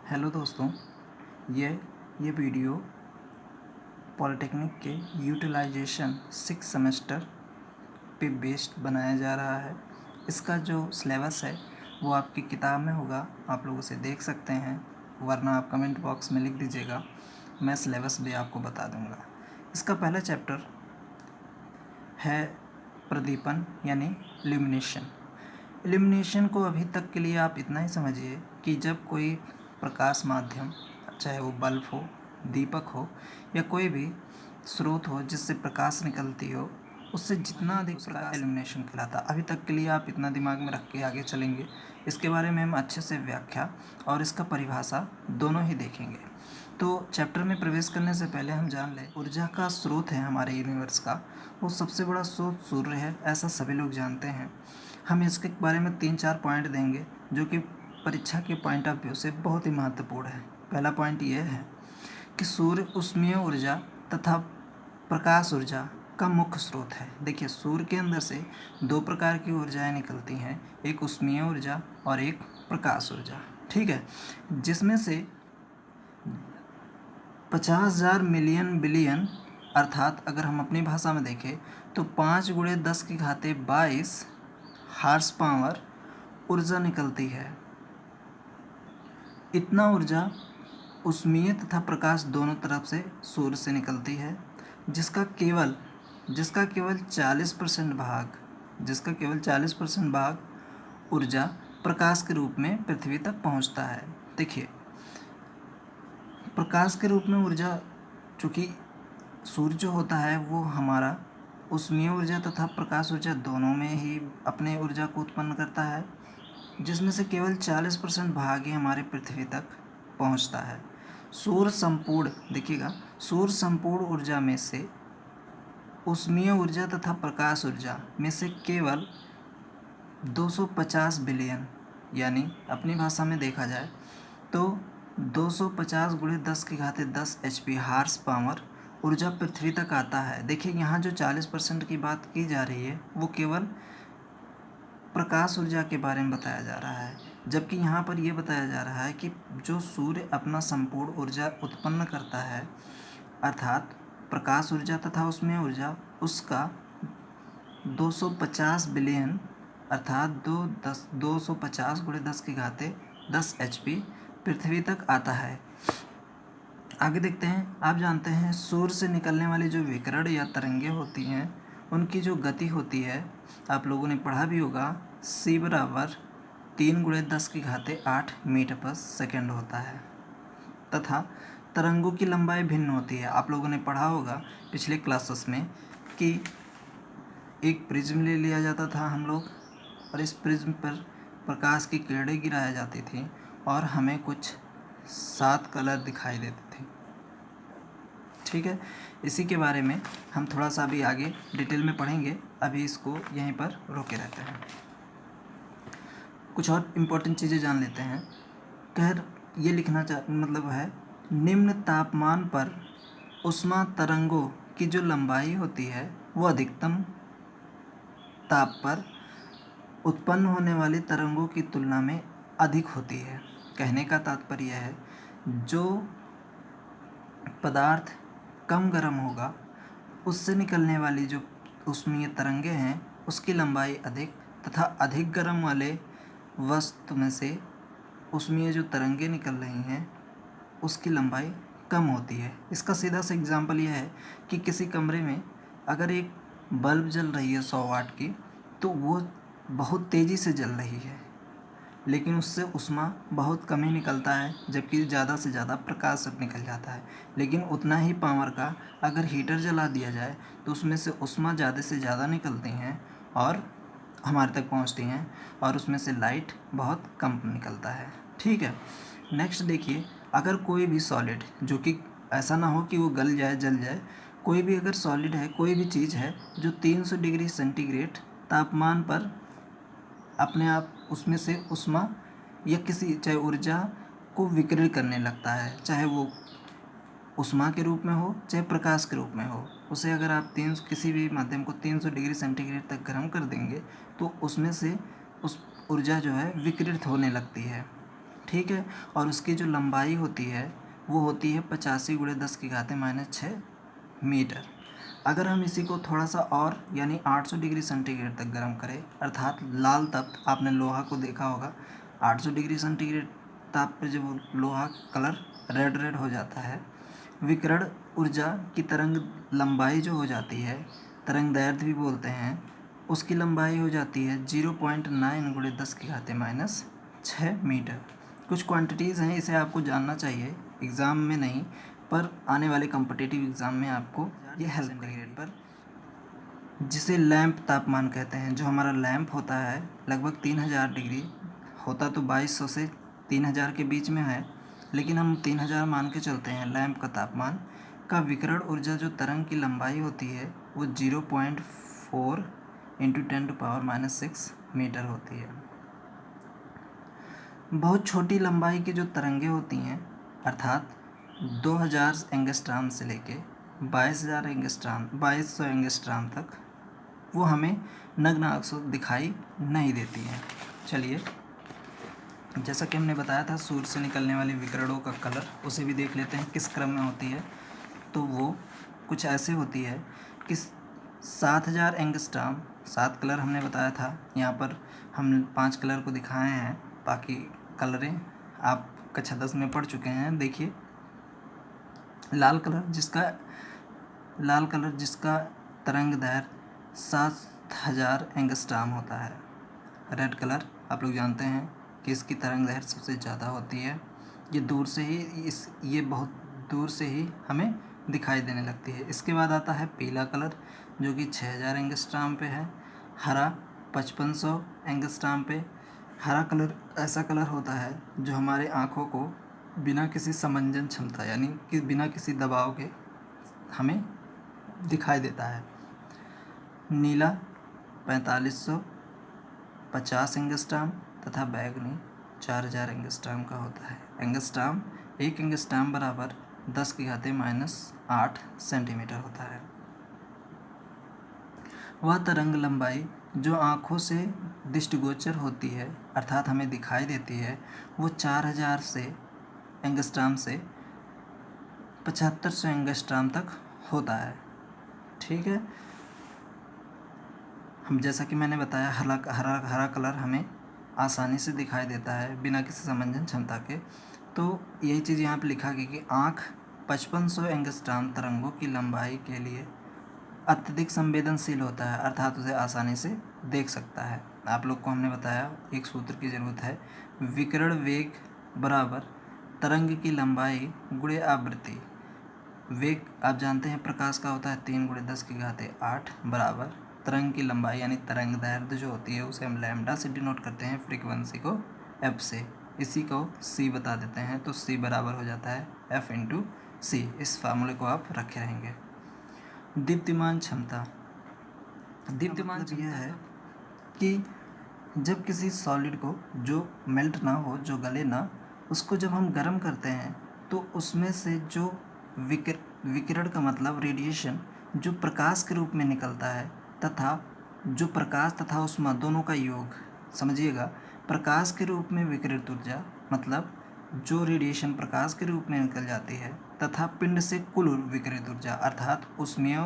Hello दोस्तों, ये ये वीडियो पॉलिटेक्निक के यूटिलाइजेशन 6 सेमेस्टर पे बेस्ड बनाया जा रहा है। इसका जो सिलेबस है वो आपकी किताब में होगा, आप लोग उसे देख सकते हैं, वरना आप कमेंट बॉक्स में लिख दीजिएगा, मैं सिलेबस भी आपको बता दूंगा। इसका पहला चैप्टर है प्रदीपन यानी इल्यूमिनेशन। इल्यूमिनेशन को अभी तक के लिए आप इतना ही समझिए कि जब कोई प्रकाश माध्यम, चाहे वो बल्ब हो, दीपक हो या कोई भी स्रोत हो जिससे प्रकाश निकलती हो, उससे जितना अधिक प्रकाश इल्यूमिनेशन कहलाता। अभी तक के लिए आप इतना दिमाग में रख के आगे चलेंगे। इसके बारे में हम अच्छे से व्याख्या और इसका परिभाषा दोनों ही देखेंगे। तो चैप्टर में प्रवेश करने से पहले हम जान लें, ऊर्जा का स्रोत है हमारे यूनिवर्स का, वो सबसे बड़ा स्रोत सूर्य है, ऐसा सभी लोग जानते हैं। हम इसके बारे में 3-4 पॉइंट देंगे जो कि परीक्षा के पॉइंट ऑफ व्यू से बहुत ही महत्वपूर्ण है। पहला पॉइंट ये है कि सूर्य ऊष्मीय ऊर्जा तथा प्रकाश ऊर्जा का मुख्य स्रोत है। देखिए, सूर्य के अंदर से 2 प्रकार की ऊर्जाएं निकलती हैं, एक ऊष्मीय ऊर्जा और एक प्रकाश ऊर्जा। ठीक है, जिसमें से 50,000 मिलियन बिलियन, अर्थात अगर हम अपनी भाषा में देखें तो 5 × 10⁻22 हार्स पावर ऊर्जा निकलती है। इतना ऊर्जा ऊष्मीय तथा प्रकाश दोनों तरफ से सूर्य से निकलती है, जिसका केवल 40% भाग ऊर्जा प्रकाश के रूप में पृथ्वी तक पहुंचता है। देखिए, प्रकाश के रूप में ऊर्जा, चूँकि सूर्य जो होता है वो हमारा ऊष्मीय ऊर्जा तथा प्रकाश ऊर्जा दोनों में ही अपने ऊर्जा को उत्पन्न करता है, जिसमें से केवल 40% भाग ही हमारे पृथ्वी तक पहुंचता है। सूर्य संपूर्ण ऊर्जा में से ऊष्मीय ऊर्जा तथा प्रकाश ऊर्जा में से केवल 250 बिलियन, यानी अपनी भाषा में देखा जाए तो 250 × 10⁻10 HP हार्स पावर ऊर्जा पृथ्वी तक आता है। देखिए, यहाँ जो 40% की बात की जा रही है वो केवल प्रकाश ऊर्जा के बारे में बताया जा रहा है, जबकि यहाँ पर यह बताया जा रहा है कि जो सूर्य अपना संपूर्ण ऊर्जा उत्पन्न करता है, अर्थात प्रकाश ऊर्जा तथा उसमें ऊर्जा, उसका 250 बिलियन अर्थात 250 × 10⁻10 HP पृथ्वी तक आता है। आगे देखते हैं। आप जानते हैं सूर्य से निकलने वाली जो विकिरण या तरंगें होती हैं, उनकी जो गति होती है, आप लोगों ने पढ़ा भी होगा, c = 3 × 10⁸ मीटर/सेकंड होता है, तथा तरंगों की लंबाई भिन्न होती है। आप लोगों ने पढ़ा होगा पिछले क्लासेस में कि एक प्रिज्म ले लिया जाता था हम लोग, और इस प्रिज्म पर प्रकाश की किरणें गिराई जाती थी और हमें कुछ 7 कलर दिखाई देते थे। ठीक है, इसी के बारे में हम थोड़ा सा अभी आगे डिटेल में पढ़ेंगे, अभी इसको यहीं पर रोके रहते हैं। कुछ और इम्पोर्टेंट चीज़ें जान लेते हैं। ये लिखना मतलब है, निम्न तापमान पर ऊष्मा तरंगों की जो लंबाई होती है वो अधिकतम ताप पर उत्पन्न होने वाली तरंगों की तुलना में अधिक होती है। कहने का तात्पर्य है, जो पदार्थ कम गर्म होगा उससे निकलने वाली जो ऊष्मीय तरंगें हैं उसकी लंबाई अधिक, तथा अधिक गर्म वाले वस्तु में से ऊष्मीय जो तरंगें निकल रही हैं उसकी लंबाई कम होती है। इसका सीधा सा एग्जांपल यह है कि किसी कमरे में अगर एक बल्ब जल रही है 100 वाट की, तो वो बहुत तेज़ी से जल रही है, लेकिन उससे ऊष्मा बहुत कम ही निकलता है, जबकि ज़्यादा से ज़्यादा प्रकाश निकल जाता है। लेकिन उतना ही पावर का अगर हीटर जला दिया जाए तो उसमें से ऊष्मा ज़्यादा से ज़्यादा निकलती हैं और हमारे तक पहुंचती हैं, और उसमें से लाइट बहुत कम निकलता है। ठीक है, नेक्स्ट देखिए, अगर कोई भी सॉलिड, जो कि ऐसा ना हो कि वो गल जाए, जल जाए, कोई भी अगर सॉलिड है, कोई भी चीज़ है जो 300 डिग्री सेंटीग्रेड तापमान पर अपने आप उसमें से ऊष्मा या किसी चाहे ऊर्जा को विकिरण करने लगता है, चाहे वो ऊष्मा के रूप में हो चाहे प्रकाश के रूप में हो, उसे अगर आप किसी भी माध्यम को 300 डिग्री सेंटीग्रेड तक गर्म कर देंगे तो उसमें से उस ऊर्जा जो है विकिरित होने लगती है। ठीक है। और उसकी जो लंबाई होती है वो होती है 85 × 10⁻⁻6 मीटर। अगर हम इसी को थोड़ा सा और यानी 800 डिग्री सेंटीग्रेड तक गर्म करें, अर्थात लाल तप्त, आपने लोहा को देखा होगा 800 डिग्री सेंटीग्रेड ताप पर जब लोहा कलर रेड रेड हो जाता है, विकिरण ऊर्जा की तरंग लंबाई जो हो जाती है, तरंग दैर्ध्य भी बोलते हैं, उसकी लंबाई हो जाती है 0.9 × 10⁻⁶ मीटर। कुछ क्वांटिटीज़ हैं, इसे आपको जानना चाहिए, एग्ज़ाम में नहीं पर आने वाले कॉम्पिटिटिव एग्ज़ाम में आपको ये हेल्प करेगी। पर जिसे लैंप तापमान कहते हैं, जो हमारा लैंप होता है लगभग 3000 डिग्री होता, तो 2200 से 3000 के बीच में है, लेकिन हम 3000 मान के चलते हैं लैंप का तापमान का। विकिरण ऊर्जा जो तरंग की लंबाई होती है वो 0.4 × 10⁻⁻6 मीटर होती है। बहुत छोटी लंबाई की जो तरंगें होती हैं, अर्थात 2000 एंगस्ट्राम से लेके 2200 एंगस्ट्राम तक, वो हमें नग्न आँख से दिखाई नहीं देती हैं। चलिए, जैसा कि हमने बताया था सूर्य से निकलने वाली विकिरणों का कलर, उसे भी देख लेते हैं किस क्रम में होती है। तो वो कुछ ऐसे होती है कि 7000 एंगस्ट्राम, 7 कलर हमने बताया था, यहाँ पर हम 5 कलर को दिखाए हैं, बाकी कलरें आप कक्षा 10 में पढ़ चुके हैं। देखिए, लाल कलर जिसका तरंग दैर्घ्य 7000 एंगस्ट्राम होता है। रेड कलर आप लोग जानते हैं कि इसकी तरंग दैर्घ्य सबसे ज़्यादा होती है। ये बहुत दूर से ही हमें दिखाई देने लगती है। इसके बाद आता है पीला कलर जो कि 6000 एंगस्ट्राम पे है। हरा 5500 एंगस्ट्राम पे। हरा कलर ऐसा कलर होता है जो हमारे आँखों को बिना किसी समंजन क्षमता यानी कि बिना किसी दबाव के हमें दिखाई देता है। नीला 4550 एंगस्ट्राम तथा बैगनी 4000 एंगस्ट्राम का होता है। एक एंगस्ट्राम बराबर 10⁻⁻8 सेंटीमीटर होता है। वह तरंग लंबाई जो आँखों से दृष्टिगोचर होती है, अर्थात हमें दिखाई देती है, वो 4000 एंगस्ट्राम से 7500 एंगस्ट्राम तक होता है। ठीक है, हम जैसा कि मैंने बताया हरा कलर हमें आसानी से दिखाई देता है बिना किसी समंजन क्षमता के। तो यही चीज़ यहाँ पे लिखा गया कि आँख 5500 एंगस्ट्राम तरंगों की लंबाई के लिए अत्यधिक संवेदनशील होता है, अर्थात उसे आसानी से देख सकता है। आप लोग को हमने बताया एक सूत्र की ज़रूरत है, विकिरण वेग बराबर तरंग की लंबाई गुणे आवृत्ति। वेग आप जानते हैं प्रकाश का होता है 3 × 10⁸ बराबर तरंग की लंबाई यानी तरंग दैर्घ्य जो होती है उसे हम लैम्डा से डिनोट करते हैं, फ्रीक्वेंसी को f से, इसी को c बता देते हैं। तो c बराबर हो जाता है f × c। इस फार्मूले को आप रखे रहेंगे। दीप्तिमान क्षमता यह है कि जब किसी सॉलिड को जो मेल्ट ना हो, जो गले ना, उसको जब हम गर्म करते हैं तो उसमें से जो विकिरण का मतलब रेडिएशन जो प्रकाश के रूप में निकलता है, तथा जो प्रकाश तथा ऊष्मा दोनों का योग, समझिएगा, प्रकाश के रूप में विकिरित ऊर्जा मतलब जो रेडिएशन प्रकाश के रूप में निकल जाती है, तथा पिंड से कुल विकिरित ऊर्जा अर्थात ऊष्मीय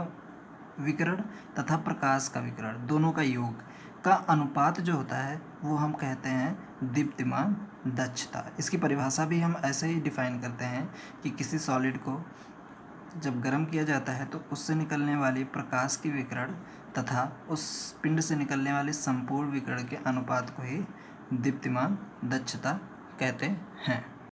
विकिरण तथा प्रकाश का विकिरण दोनों का योग का अनुपात जो होता है वो हम कहते हैं दीप्तिमान दक्षता। इसकी परिभाषा भी हम ऐसे ही डिफाइन करते हैं कि किसी सॉलिड को जब गर्म किया जाता है तो उससे निकलने वाली प्रकाश की विकिरण तथा उस पिंड से निकलने वाले संपूर्ण विकिरण के अनुपात को ही दीप्तिमान दक्षता कहते हैं।